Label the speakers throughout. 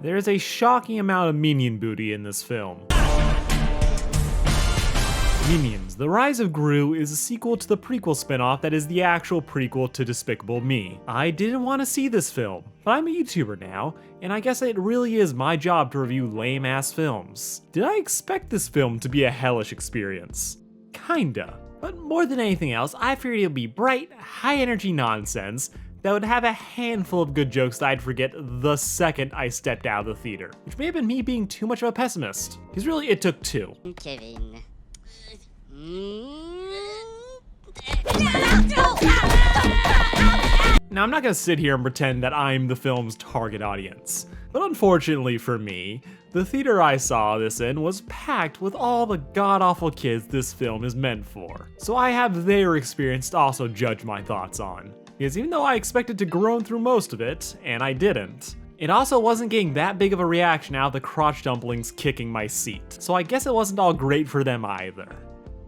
Speaker 1: There's a shocking amount of minion booty in this film. Minions: The Rise of Gru is a sequel to the prequel spinoff that is the actual prequel to Despicable Me. I didn't want to see this film, but I'm a YouTuber now, and I guess it really is my job to review lame-ass films. Did I expect this film to be a hellish experience? Kinda. But more than anything else, I figured it would be bright, high-energy nonsense that would have a handful of good jokes that I'd forget the second I stepped out of the theater, which may have been me being too much of a pessimist, because really it took two.
Speaker 2: Kevin.
Speaker 1: Now, I'm not gonna sit here and pretend that I'm the film's target audience, but unfortunately for me, the theater I saw this in was packed with all the god-awful kids this film is meant for. So I have their experience to also judge my thoughts on. Because even though I expected to groan through most of it, and I didn't, it also wasn't getting that big of a reaction out of the crotch dumplings kicking my seat. So I guess it wasn't all great for them either.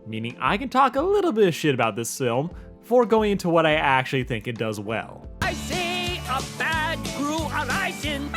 Speaker 1: Meaning I can talk a little bit of shit about this film before going into what I actually think it does well.
Speaker 3: I say a bad Gru on icing.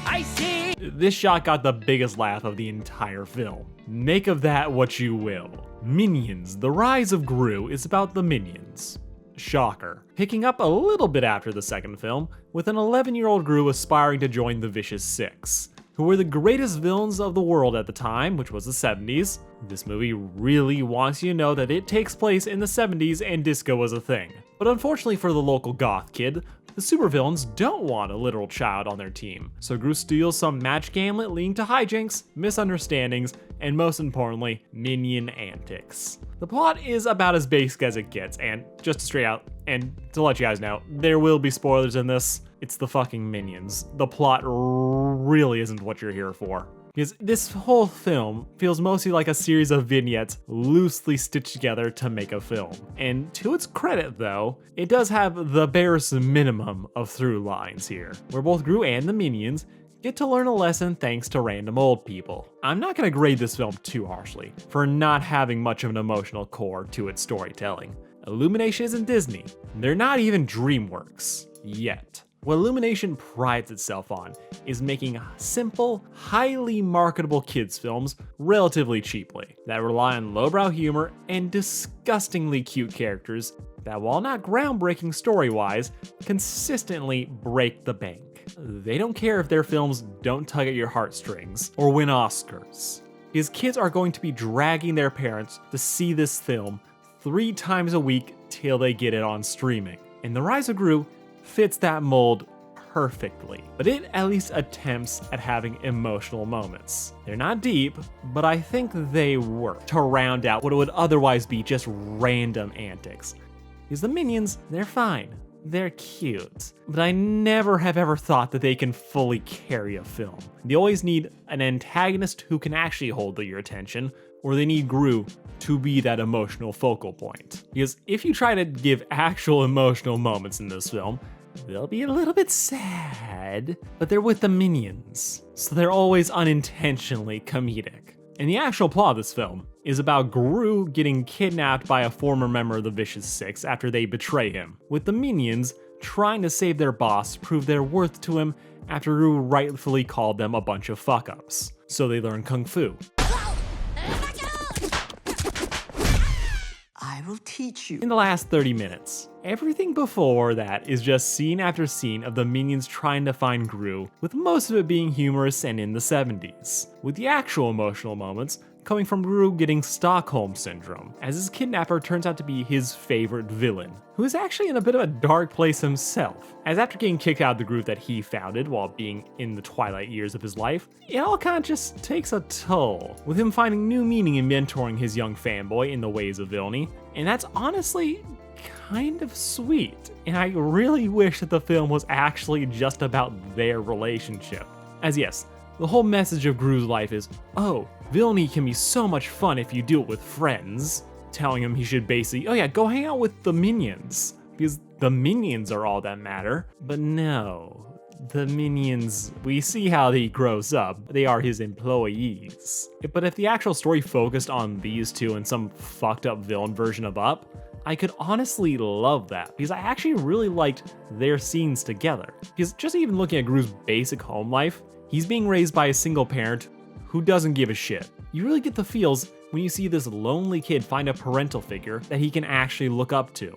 Speaker 3: I say
Speaker 1: This shot got the biggest laugh of the entire film. Make of that what you will. Minions: The Rise of Gru is about the Minions. Shocker. Picking up a little bit after the second film, with an 11-year-old Gru aspiring to join the Vicious Six, who were the greatest villains of the world at the time, which was the 70s. This movie really wants you to know that it takes place in the 70s and disco was a thing. But unfortunately for the local goth kid, the supervillains don't want a literal child on their team. So Gru steals some match gambit leading to hijinks, misunderstandings, and most importantly, minion antics. The plot is about as basic as it gets, and just to straight out, and to let you guys know, there will be spoilers in this. It's the fucking Minions. The plot really isn't what you're here for. Because this whole film feels mostly like a series of vignettes loosely stitched together to make a film. And to its credit though, it does have the barest minimum of through lines here, where both Gru and the Minions get to learn a lesson thanks to random old people. I'm not gonna grade this film too harshly for not having much of an emotional core to its storytelling. Illumination isn't Disney. They're not even DreamWorks. Yet. What Illumination prides itself on is making simple, highly marketable kids films relatively cheaply, that rely on lowbrow humor and disgustingly cute characters that, while not groundbreaking story-wise, consistently break the bank. They don't care if their films don't tug at your heartstrings or win Oscars, because kids are going to be dragging their parents to see this film 3 times a week till they get it on streaming. And The Rise of Gru fits that mold perfectly, but it at least attempts at having emotional moments. They're not deep, but I think they work to round out what would otherwise be just random antics. Because the Minions, they're fine. They're cute, but I never have ever thought that they can fully carry a film. They always need an antagonist who can actually hold your attention, or they need Gru to be that emotional focal point. Because if you try to give actual emotional moments in this film, they'll be a little bit sad, but they're with the Minions, so they're always unintentionally comedic. And the actual plot of this film is about Gru getting kidnapped by a former member of the Vicious Six after they betray him, with the Minions trying to save their boss, prove their worth to him after Gru rightfully called them a bunch of fuck-ups. So they learn Kung Fu.
Speaker 3: I will teach you.
Speaker 1: In the last 30 minutes. Everything before that is just scene after scene of the Minions trying to find Gru, with most of it being humorous and in the 70s, with the actual emotional moments coming from Gru getting Stockholm Syndrome, as his kidnapper turns out to be his favorite villain, who is actually in a bit of a dark place himself, as after getting kicked out of the group that he founded while being in the twilight years of his life, it all kind of just takes a toll, with him finding new meaning in mentoring his young fanboy in the ways of villainy, and that's honestly kind of sweet, and I really wish that the film was actually just about their relationship. As yes, the whole message of Gru's life is, oh, villainy can be so much fun if you do it with friends, telling him he should basically, oh yeah, go hang out with the Minions, because the Minions are all that matter. But no, the Minions, we see how he grows up, they are his employees. But if the actual story focused on these two and some fucked up villain version of Up, I could honestly love that because I actually really liked their scenes together. Because just even looking at Gru's basic home life, he's being raised by a single parent who doesn't give a shit. You really get the feels when you see this lonely kid find a parental figure that he can actually look up to.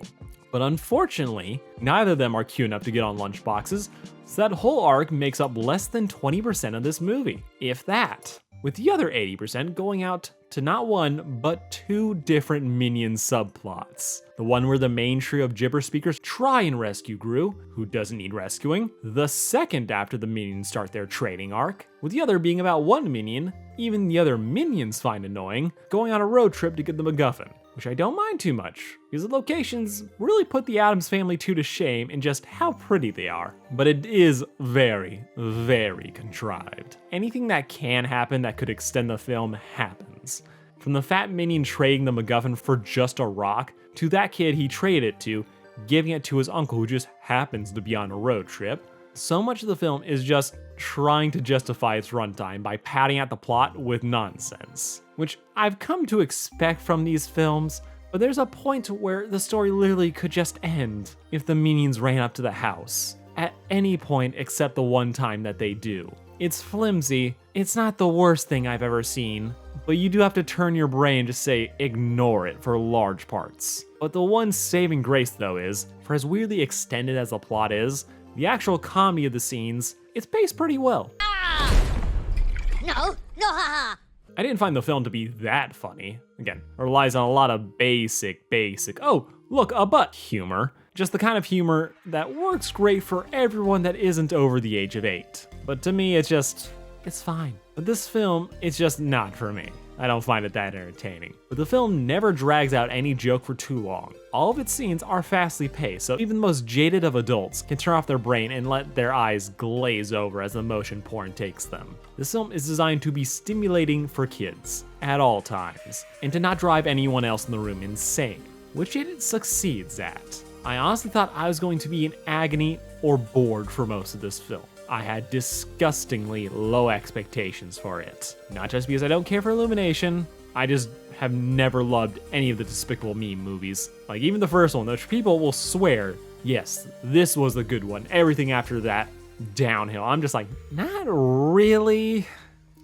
Speaker 1: But unfortunately, neither of them are cute enough to get on lunchboxes, so that whole arc makes up less than 20% of this movie, if that. With the other 80% going out to not one, but two different Minion subplots. The one where the main trio of gibber speakers try and rescue Gru, who doesn't need rescuing. The second after the Minions start their training arc, with the other being about one Minion, even the other Minions find annoying, going on a road trip to get the MacGuffin, which I don't mind too much, because the locations really put the Addams Family 2 to shame in just how pretty they are. But it is very, very contrived. Anything that can happen that could extend the film happens. From the fat Minion trading the MacGuffin for just a rock, to that kid he traded it to, giving it to his uncle who just happens to be on a road trip. So much of the film is just trying to justify its runtime by padding out the plot with nonsense, which I've come to expect from these films, but there's a point where the story literally could just end if the Minions ran up to the house, at any point except the one time that they do. It's flimsy, it's not the worst thing I've ever seen, but you do have to turn your brain to say ignore it for large parts. But the one saving grace though is, for as weirdly extended as the plot is, the actual comedy of the scenes, it's paced pretty well.
Speaker 2: No, haha.
Speaker 1: I didn't find the film to be that funny. Again, it relies on a lot of basic, oh, look, a butt humor. Just the kind of humor that works great for everyone that isn't over the age of 8. But to me, it's fine. But this film, it's just not for me. I don't find it that entertaining. But the film never drags out any joke for too long. All of its scenes are fastly paced, so even the most jaded of adults can turn off their brain and let their eyes glaze over as the motion porn takes them. This film is designed to be stimulating for kids at all times, and to not drive anyone else in the room insane, which it succeeds at. I honestly thought I was going to be in agony or bored for most of this film. I had disgustingly low expectations for it. Not just because I don't care for Illumination, I just have never loved any of the Despicable Me movies. Like even the first one, which people will swear, yes, this was the good one. Everything after that, downhill. I'm just like, not really.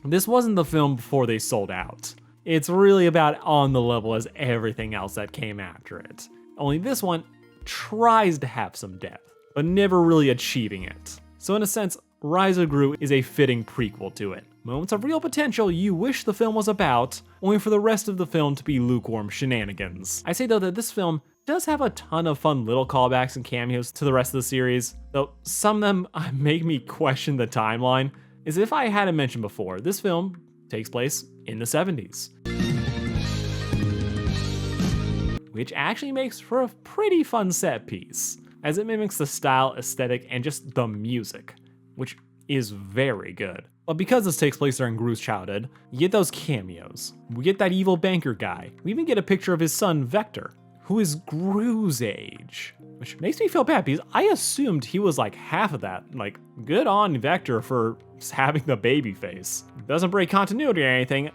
Speaker 1: This wasn't the film before they sold out. It's really about on the level as everything else that came after it. Only this one tries to have some depth, but never really achieving it. So in a sense, Rise of Gru is a fitting prequel to it. Moments of real potential you wish the film was about, only for the rest of the film to be lukewarm shenanigans. I say though that this film does have a ton of fun little callbacks and cameos to the rest of the series, though some of them make me question the timeline, as if I hadn't mentioned before, this film takes place in the 70s. Which actually makes for a pretty fun set piece, as it mimics the style, aesthetic, and just the music, which is very good. But because this takes place during Gru's childhood, you get those cameos. We get that evil banker guy. We even get a picture of his son, Vector, who is Gru's age, which makes me feel bad because I assumed he was like half of that. Like, good on Vector for having the baby face. Doesn't break continuity or anything.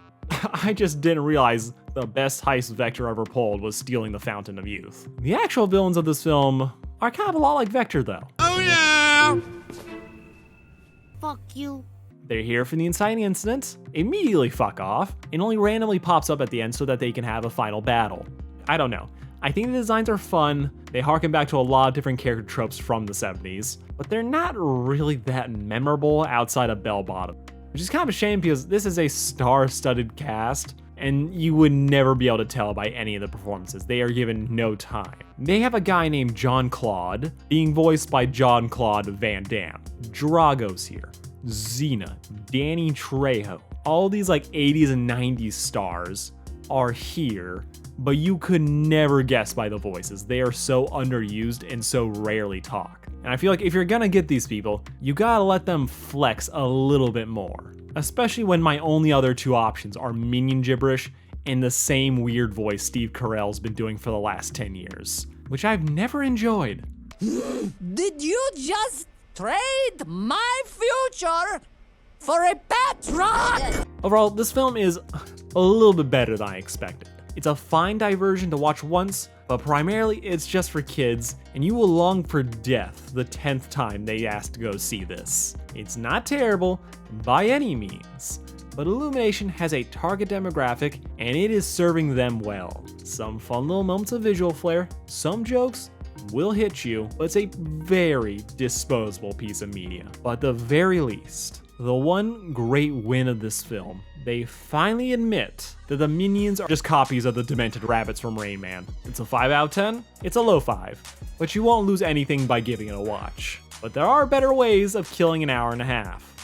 Speaker 1: I just didn't realize the best heist Vector ever pulled was stealing the Fountain of Youth. The actual villains of this film are kind of a lot like Vector though.
Speaker 3: Oh yeah!
Speaker 2: Fuck you.
Speaker 1: They're here for the inciting incident, immediately fuck off, and only randomly pops up at the end so that they can have a final battle. I don't know. I think the designs are fun, they harken back to a lot of different character tropes from the 70s, but they're not really that memorable outside of Bell Bottom. Which is kind of a shame because this is a star-studded cast, and you would never be able to tell by any of the performances. They are given no time. They have a guy named John Claude, being voiced by John Claude Van Damme. Drago's here. Xena, Danny Trejo. All these like 80s and 90s stars are here, but you could never guess by the voices. They are so underused and so rarely talk. And I feel like if you're gonna get these people, you gotta let them flex a little bit more. Especially when my only other two options are Minion gibberish and the same weird voice Steve Carell's been doing for the last 10 years, which I've never enjoyed.
Speaker 3: Did you just trade my future for a pet rock?
Speaker 1: Overall, this film is a little bit better than I expected. It's a fine diversion to watch once, but primarily it's just for kids, and you will long for death the 10th time they ask to go see this. It's not terrible by any means, but Illumination has a target demographic and it is serving them well. Some fun little moments of visual flair, some jokes will hit you, but it's a very disposable piece of media. But at the very least, the one great win of this film, they finally admit that the Minions are just copies of the demented rabbits from Rain Man. It's a 5 out of 10, it's a low 5, but you won't lose anything by giving it a watch. But there are better ways of killing an hour and a half.